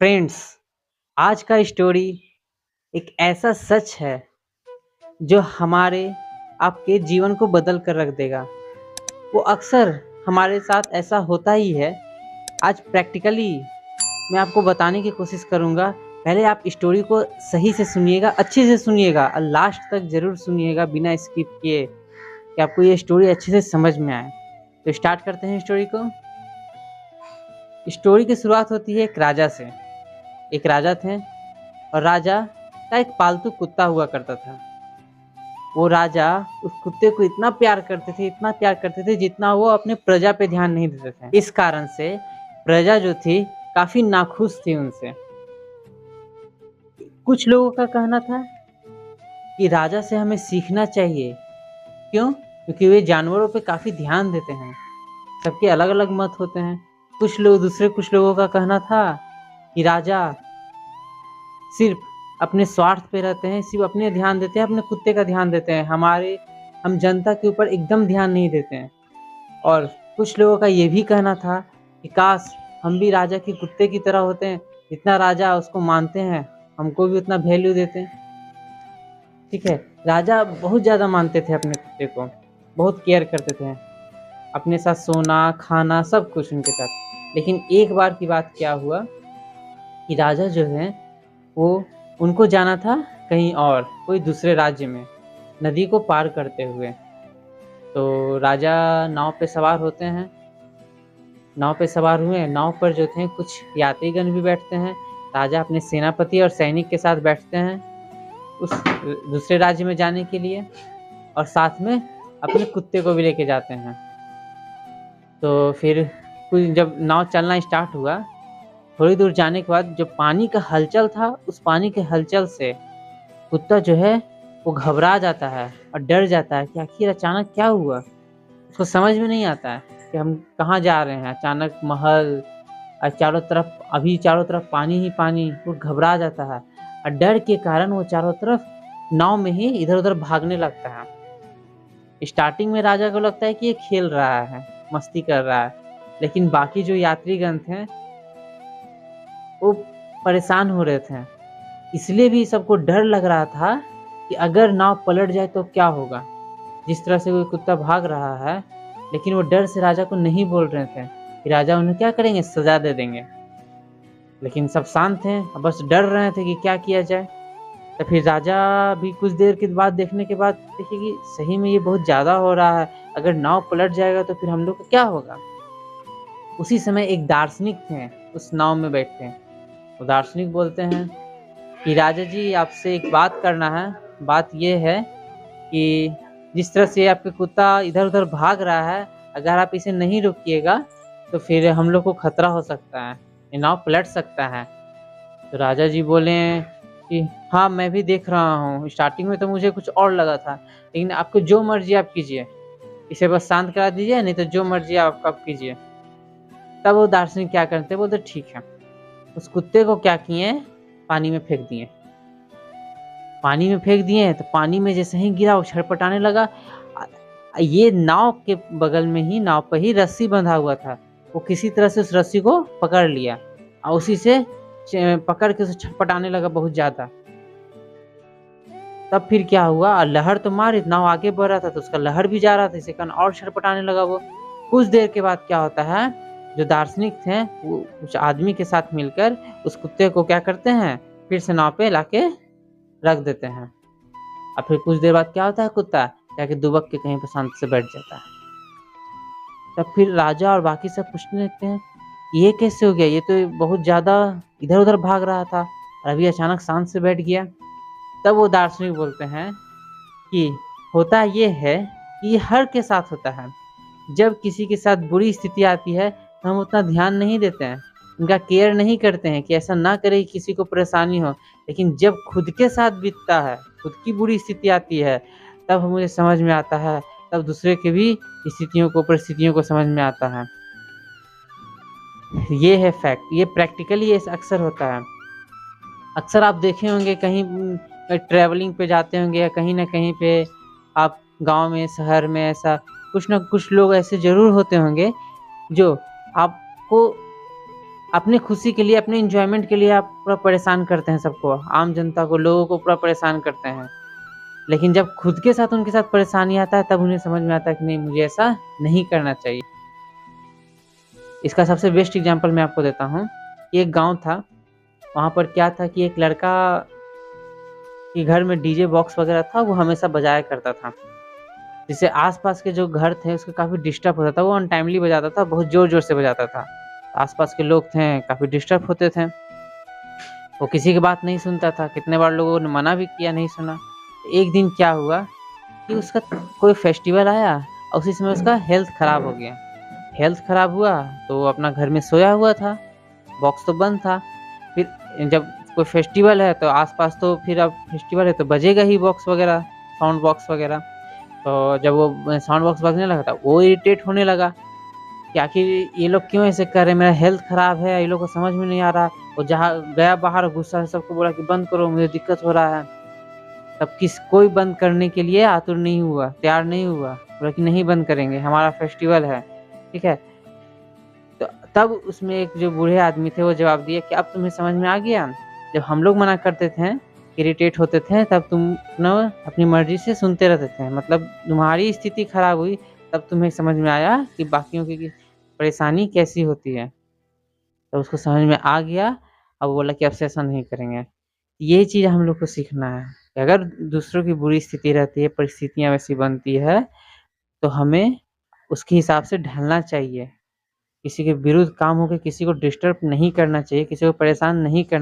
Friends, आज का story एक ऐसा सच है जो हमारे आपके जीवन को बदल कर रख देगा। वो अक्सर हमारे साथ ऐसा होता ही है। आज प्रैक्टिकली मैं आपको बताने की कोशिश करूँगा। पहले आप स्टोरी को सही से सुनिएगा, अच्छे से सुनिएगा और लास्ट तक ज़रूर सुनिएगा बिना स्किप किए कि आपको ये स्टोरी अच्छे से समझ में आए। तो स्टार्ट करते हैं स्टोरी को। स्टोरी की शुरुआत होती है एक राजा से। एक राजा थे और राजा का एक पालतू कुत्ता हुआ करता था। वो राजा उस कुत्ते को इतना प्यार करते थे, इतना प्यार करते थे जितना वो अपने प्रजा पे ध्यान नहीं देते थे। इस कारण से प्रजा जो थी काफी नाखुश थी उनसे। कुछ लोगों का कहना था कि राजा से हमें सीखना चाहिए। क्यों? क्योंकि वे जानवरों पे काफी ध्यान देते हैं। सबके अलग अलग मत होते हैं। कुछ लोगों का कहना था कि राजा सिर्फ अपने स्वार्थ पे रहते हैं, सिर्फ अपने ध्यान देते हैं, अपने कुत्ते का ध्यान देते हैं, हम जनता के ऊपर एकदम ध्यान नहीं देते हैं। और कुछ लोगों का ये भी कहना था कि काश हम भी राजा के कुत्ते की तरह होते हैं, जितना राजा उसको मानते हैं हमको भी उतना वैल्यू देते हैं। ठीक है, राजा बहुत ज़्यादा मानते थे अपने कुत्ते को, बहुत केयर करते थे, अपने साथ सोना खाना सब कुछ उनके साथ। लेकिन एक बार की बात क्या हुआ कि राजा जो है वो उनको जाना था कहीं और, कोई दूसरे राज्य में, नदी को पार करते हुए। तो राजा नाव पे सवार होते हैं। नाव पे सवार हुए, नाव पर जो थे कुछ यात्रीगण भी बैठते हैं। राजा अपने सेनापति और सैनिक के साथ बैठते हैं उस दूसरे राज्य में जाने के लिए, और साथ में अपने कुत्ते को भी लेके जाते हैं। तो फिर कुछ जब नाव चलना स्टार्ट हुआ, थोड़ी दूर जाने के बाद जो पानी का हलचल था, उस पानी के हलचल से कुत्ता जो है वो घबरा जाता है और डर जाता है कि आखिर अचानक क्या हुआ। उसको समझ में नहीं आता है कि हम कहाँ जा रहे हैं। अचानक महल और चारों तरफ पानी ही पानी। वो घबरा जाता है और डर के कारण वो चारों तरफ नाव में ही इधर उधर भागने लगता है। स्टार्टिंग में राजा को लगता है कि ये खेल रहा है, मस्ती कर रहा है, लेकिन बाकी जो यात्रीगण थे वो परेशान हो रहे थे। इसलिए भी सबको डर लग रहा था कि अगर नाव पलट जाए तो क्या होगा। जिस तरह से कोई कुत्ता भाग रहा है, लेकिन वो डर से राजा को नहीं बोल रहे थे कि राजा उन्हें क्या करेंगे, सजा दे देंगे। लेकिन सब शांत थे, बस डर रहे थे कि क्या किया जाए। तो फिर राजा भी कुछ देर के बाद देखने के बाद देखे कि सही में ये बहुत ज़्यादा हो रहा है, अगर नाव पलट जाएगा तो फिर हम लोग का क्या होगा। उसी समय एक दार्शनिक थे उस नाव में बैठे। वो दार्शनिक बोलते हैं कि राजा जी, आपसे एक बात करना है। बात ये है कि जिस तरह से आपका कुत्ता इधर उधर भाग रहा है, अगर आप इसे नहीं रोकिएगा तो फिर हम लोग को खतरा हो सकता है, ये नाव पलट सकता है। तो राजा जी बोले कि हाँ, मैं भी देख रहा हूँ, स्टार्टिंग में तो मुझे कुछ और लगा था, लेकिन आपको जो मर्जी आप कीजिए, इसे बस शांत करा दीजिए, नहीं तो जो मर्जी आप कीजिए। तब वो दार्शनिक क्या करते, बोलते ठीक है। उस कुत्ते को क्या किए, पानी में फेंक दिए। पानी में फेंक दिए तो पानी में जैसे ही गिरा वो छटपटाने लगा। ये नाव के बगल में ही, नाव पर ही रस्सी बंधा हुआ था। वो किसी तरह से उस रस्सी को पकड़ लिया और उसी से पकड़ के उसे छटपटाने लगा बहुत ज्यादा। तब फिर क्या हुआ, लहर तो मारी, नाव आगे बढ़ रहा था तो उसका लहर भी जा रहा था, इसे कारण और छटपटाने लगा वो। कुछ देर के बाद क्या होता है, जो दार्शनिक थे वो कुछ आदमी के साथ मिलकर उस कुत्ते को क्या करते हैं, फिर से नाव पे लाके रख देते हैं। और फिर कुछ देर बाद क्या होता है, कुत्ता जाके दुबक के कहीं पर शांति से बैठ जाता है। तब फिर राजा और बाकी सब पूछने लगते हैं ये कैसे हो गया, ये तो बहुत ज्यादा इधर उधर भाग रहा था और अभी अचानक शांत से बैठ गया। तब वो दार्शनिक बोलते हैं कि होता ये है कि ये हर के साथ होता है। जब किसी के साथ बुरी स्थिति आती है तो हम उतना ध्यान नहीं देते हैं, उनका केयर नहीं करते हैं कि ऐसा ना करे कि किसी को परेशानी हो। लेकिन जब खुद के साथ बीतता है, खुद की बुरी स्थिति आती है, तब मुझे समझ में आता है, तब दूसरे के भी स्थितियों को, परिस्थितियों को समझ में आता है। ये है फैक्ट, ये प्रैक्टिकली ये अक्सर होता है। अक्सर आप देखे होंगे कहीं ट्रैवलिंग पे जाते होंगे या कहीं ना कहीं पे आप गांव में, शहर में, ऐसा कुछ ना कुछ लोग ऐसे जरूर होते होंगे जो आपको अपनी खुशी के लिए, अपने एन्जॉयमेंट के लिए आप पूरा परेशान करते हैं सबको, आम जनता को, लोगों को पूरा परेशान करते हैं। लेकिन जब खुद के साथ उनके साथ परेशानी आता है तब उन्हें समझ में आता है कि नहीं, मुझे ऐसा नहीं करना चाहिए। इसका सबसे बेस्ट एग्ज़ाम्पल मैं आपको देता हूँ। एक गाँव था, वहाँ पर क्या था कि एक लड़का के घर में डीजे बॉक्स वगैरह था, वो हमेशा बजाया करता था। जिससे आस-पास के जो घर थे उसको काफ़ी डिस्टर्ब होता था, वो अनटाइमली बजाता था, बहुत ज़ोर-ज़ोर से बजाता था। आस-पास के लोग थे, काफ़ी डिस्टर्ब होते थे। वो किसी की बात नहीं सुनता था, कितने बार लोगों ने मना भी किया, नहीं सुना। एक दिन क्या हुआ कि उसका कोई फेस्टिवल आया और उसी समय उसका हेल्थ ख़राब हो गया। हेल्थ ख़राब हुआ तो वो अपना घर में सोया हुआ था, बॉक्स तो बंद था। फिर जब कोई फेस्टिवल है तो आस-पास तो फिर अब फेस्टिवल है तो बजेगा ही बॉक्स वगैरह, साउंड बॉक्स वगैरह। तो जब वो साउंड बॉक्स बजने लगा था, वो इरिटेट होने लगा कि आखिर ये लोग क्यों ऐसे कर रहे हैं, मेरा हेल्थ ख़राब है, ये लोग को समझ में नहीं आ रहा। और जहाँ गया बाहर गुस्सा से सबको बोला कि बंद करो, मुझे दिक्कत हो रहा है। तब कोई बंद करने के लिए आतुर नहीं हुआ, तैयार नहीं हुआ, बोला कि नहीं बंद करेंगे, हमारा फेस्टिवल है, ठीक है? तो तब उसमें एक जो बूढ़े आदमी थे वो जवाब दिए कि अब तुम्हें समझ में आ गया? जब हम लोग मना करते थे, इरिटेट होते थे तब तुम ना अपनी मर्ज़ी से सुनते रहते थे। मतलब तुम्हारी स्थिति ख़राब हुई तब तुम्हें समझ में आया कि बाकियों की परेशानी कैसी होती है। तो उसको समझ में आ गया, अब वो बोला कि अब से ऐसा नहीं करेंगे। ये चीज़ हम लोग को सीखना है कि अगर दूसरों की बुरी स्थिति रहती है, परिस्थितियाँ वैसी बनती है, तो हमें उसके हिसाब से ढलना चाहिए। किसी के विरुद्ध काम हो के किसी को डिस्टर्ब नहीं करना चाहिए, किसी को परेशान नहीं करना